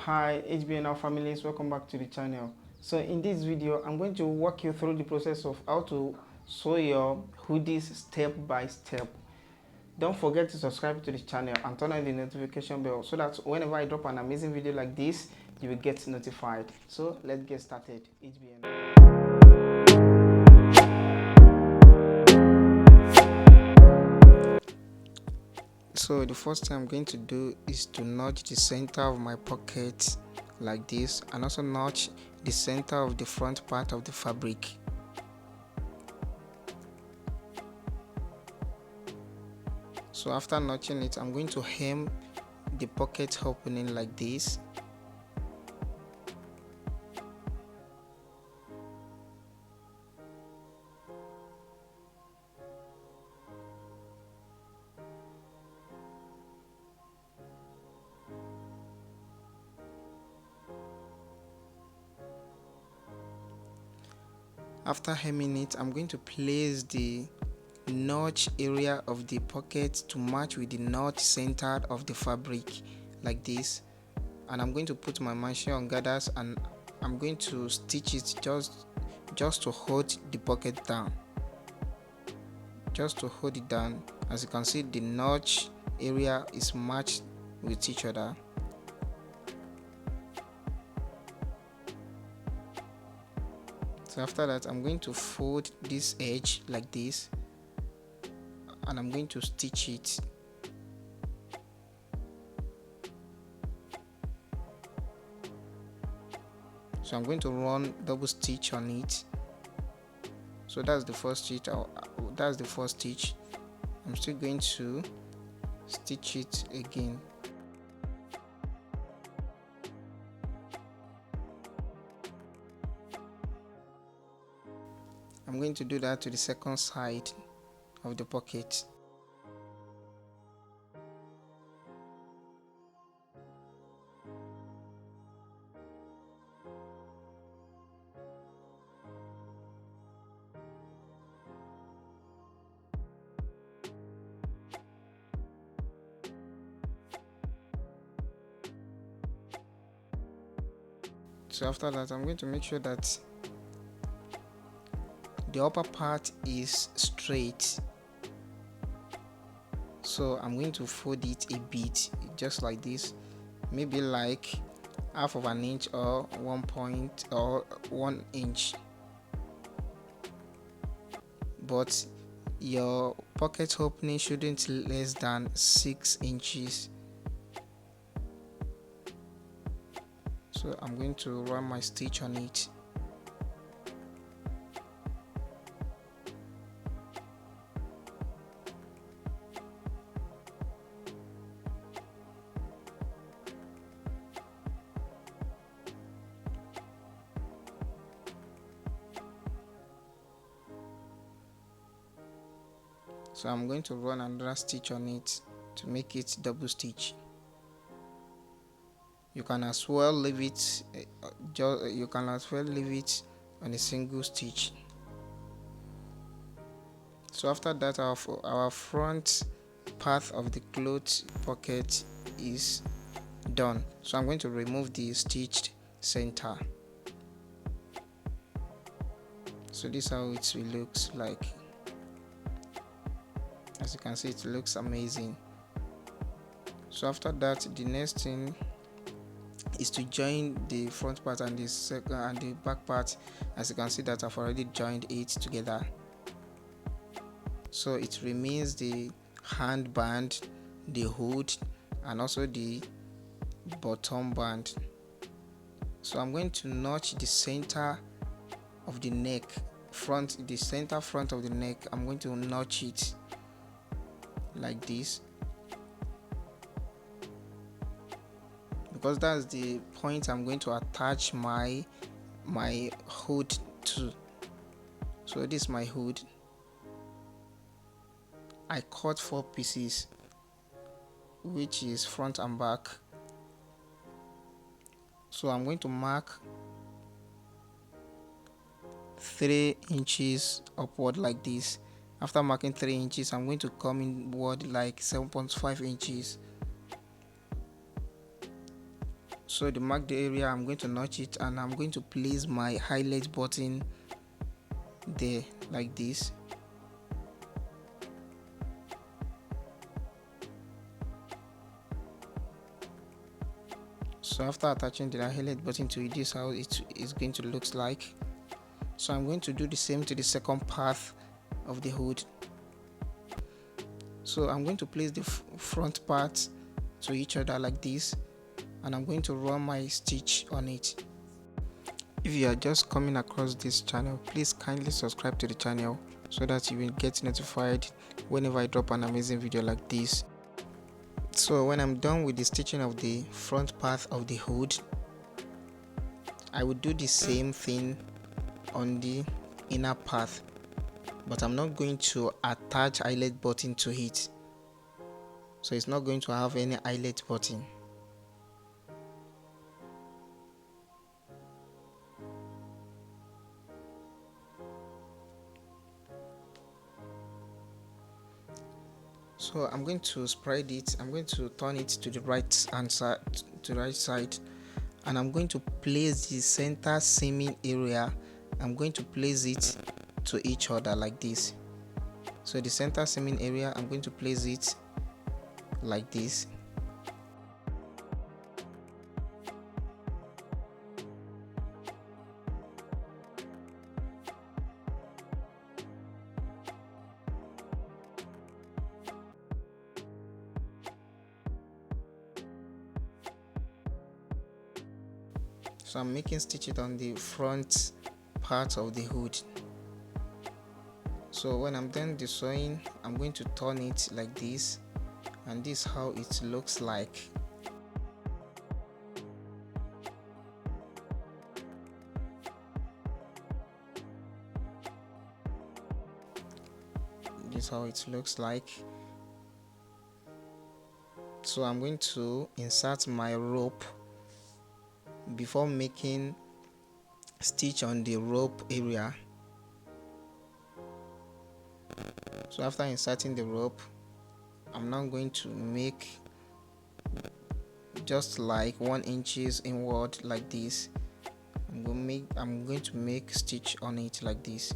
Hi HBNR families, welcome back to the channel. So in this video I'm going to walk you through the process of how to sew your hoodies step by step. Don't forget to subscribe to the channel and turn on the notification bell so that whenever I drop an amazing video like this, you will get notified. So let's get started. HBNR. So the first thing I'm going to do is to notch the center of my pocket like this, and also notch the center of the front part of the fabric. So after notching it, I'm going to hem the pocket opening like this. After hemming it, I'm going to place the notch area of the pocket to match with the notch center of the fabric like this, and I'm going to put my machine on gathers and I'm going to stitch it just to hold the pocket down, just to hold it down. As you can see, the notch area is matched with each other. So after that, I'm going to fold this edge like this and I'm going to stitch it. So I'm going to run double stitch on it. So that's the first stitch. I'm still going to stitch it again. I'm going to do that to the second side of the pocket. So after that, I'm going to make sure that the upper part is straight. So I'm going to fold it a bit, just like this, maybe like half of an inch or 1 inch. But your pocket opening shouldn't less than 6 inches. So I'm going to run my stitch on it. So I'm going to run another stitch on it to make it double stitch. You can as well leave it on a single stitch. So after that, our front part of the cloth pocket is done. So I'm going to remove the stitched center. So this is how it looks like. As you can see, it looks amazing. So after that, the next thing is to join the front part and the back part. As you can see that I've already joined it together. So it remains the handband, the hood, and also the bottom band. So I'm going to notch the center of the neck, the center front of the neck. I'm going to notch it like this, because that's the point I'm going to attach my hood to. So this is my hood. I cut 4 pieces, which is front and back. So I'm going to mark 3 inches upward like this. After marking 3 inches, I'm going to come inward like 7.5 inches. So to mark the area, I'm going to notch it, and I'm going to place my highlight button there like this. So after attaching the highlight button to it, this is how it is going to look like. So I'm going to do the same to the second part of the hood. So I'm going to place the front part to each other like this, and I'm going to run my stitch on it. If you are just coming across this channel, please kindly subscribe to the channel so that you will get notified whenever I drop an amazing video like this. So when I'm done with the stitching of the front part of the hood, I will do the same thing on the inner part, but I'm not going to attach eyelet button to it, so it's not going to have any eyelet button. So I'm going to spread it, I'm going to turn it to the right hand side, and I'm going to place the center seaming area, I'm going to place it to each other like this. So the center seaming area, I'm going to place it like this. So I'm making stitches on the front part of the hood. So when I'm done the sewing, I'm going to turn it like this, and this is how it looks like. This is how it looks like. So I'm going to insert my rope before making stitch on the rope area. So after inserting the rope, I'm now going to make just like 1 inches inward like this. I'm going to make stitch on it like this.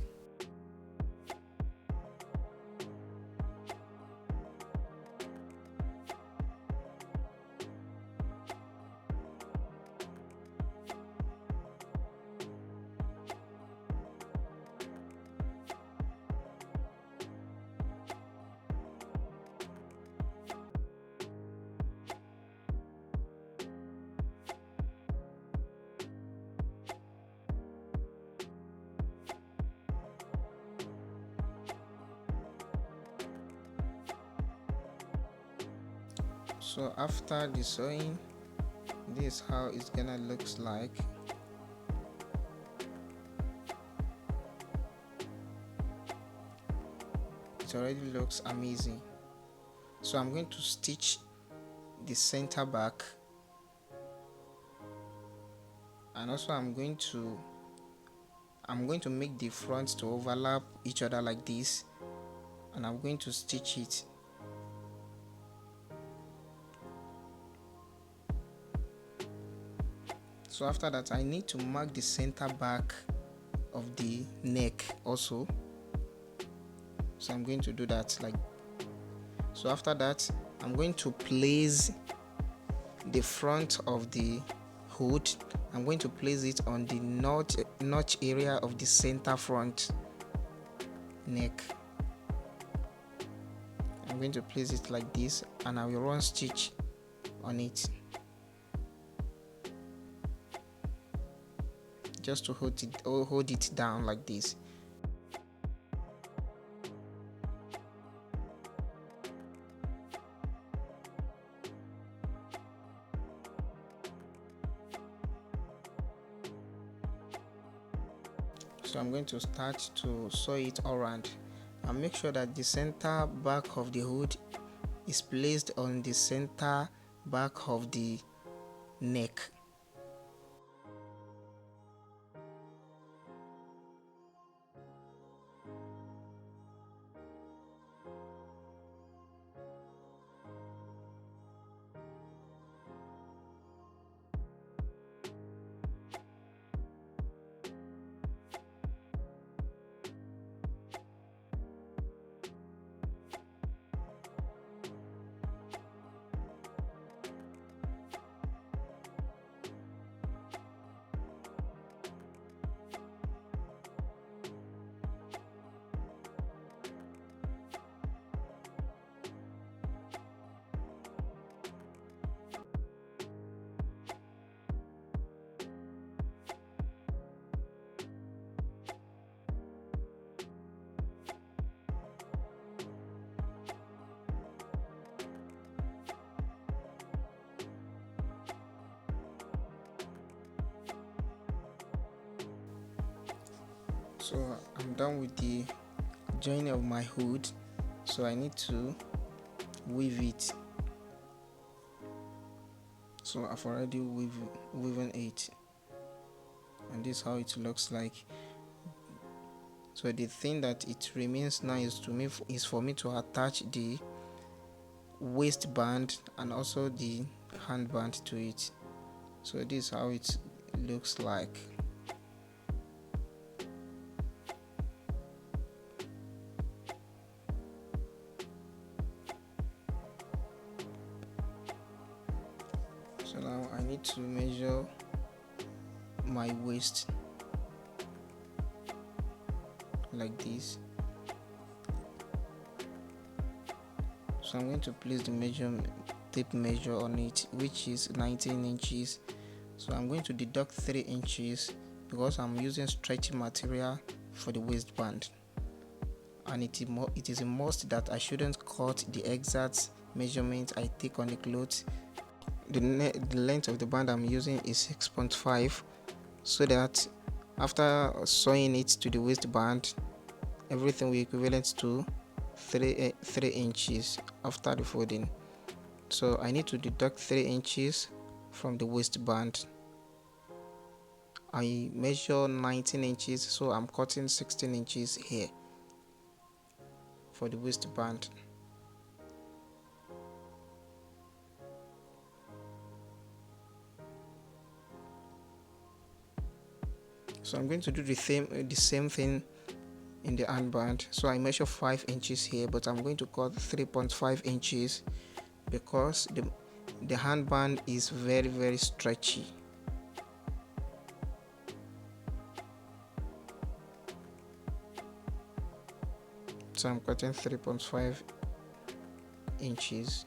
So after the sewing, this is how it's gonna looks like. It already looks amazing. So I'm going to stitch the center back, and also I'm going to make the fronts to overlap each other like this, and I'm going to stitch it. So after that, I need to mark the center back of the neck also. So I'm going to do that like. So after that, I'm going to place the front of the hood. I'm going to place it on the notch area of the center front neck. I'm going to place it like this, and I will run stitch on it just to hold it down like this. So I'm going to start to sew it around, and make sure that the center back of the hood is placed on the center back of the neck. So I'm done with the joining of my hood, so I need to weave it. So I've already woven it, and this is how it looks like. So the thing that it remains now is for me to attach the waistband and also the handband to it. So this is how it looks like. So now I need to measure my waist like this. So I'm going to place the tape measure on it, which is 19 inches. So I'm going to deduct 3 inches because I'm using stretchy material for the waistband, and it is a must that I shouldn't cut the exact measurement I take on the clothes. The length of the band I'm using is 6.5, so that after sewing it to the waistband, everything will be equivalent to 3 inches after the folding. So I need to deduct 3 inches from the waistband. I measure 19 inches, so I'm cutting 16 inches here for the waistband. So I'm going to do the same thing in the handband. So I measure 5 inches here, but I'm going to cut 3.5 inches because the handband is very stretchy. So I'm cutting 3.5 inches.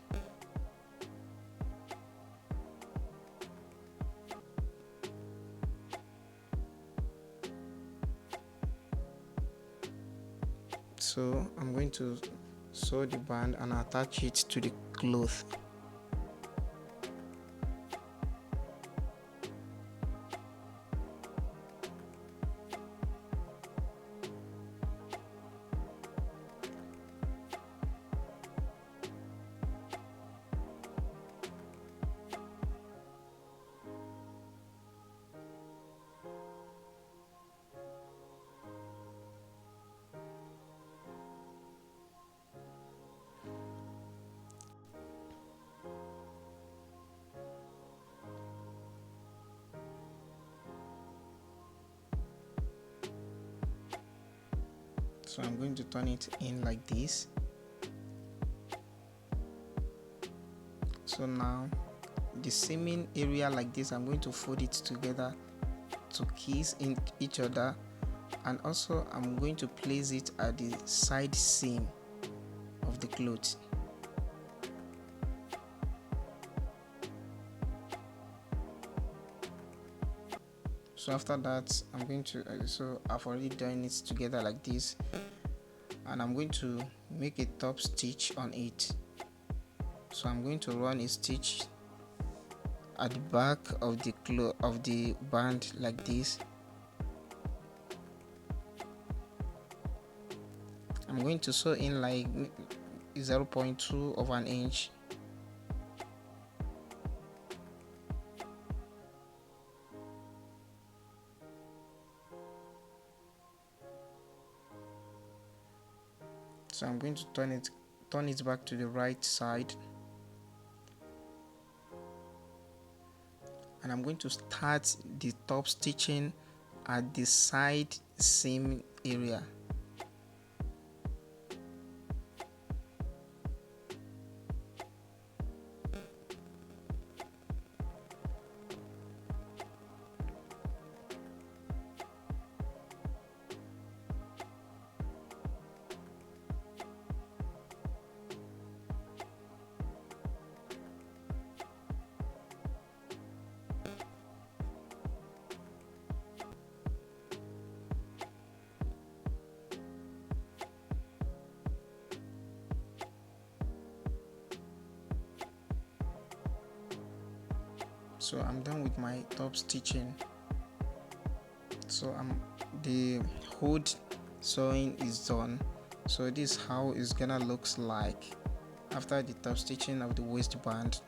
So I'm going to sew the band and attach it to the cloth. So I'm going to turn it in like this. So now the seaming area like this, I'm going to fold it together to kiss in each other, and also I'm going to place it at the side seam of the cloth. So after that, I'm going to so I've already done it together like this, and I'm going to make a top stitch on it. So I'm going to run a stitch at the back of the band like this. I'm going to sew in like 0.2 of an inch. So I'm going to turn it back to the right side, and I'm going to start the top stitching at the side seam area. So I'm done with my top stitching. So the hood sewing is done. So this is how it's gonna looks like after the top stitching of the waistband.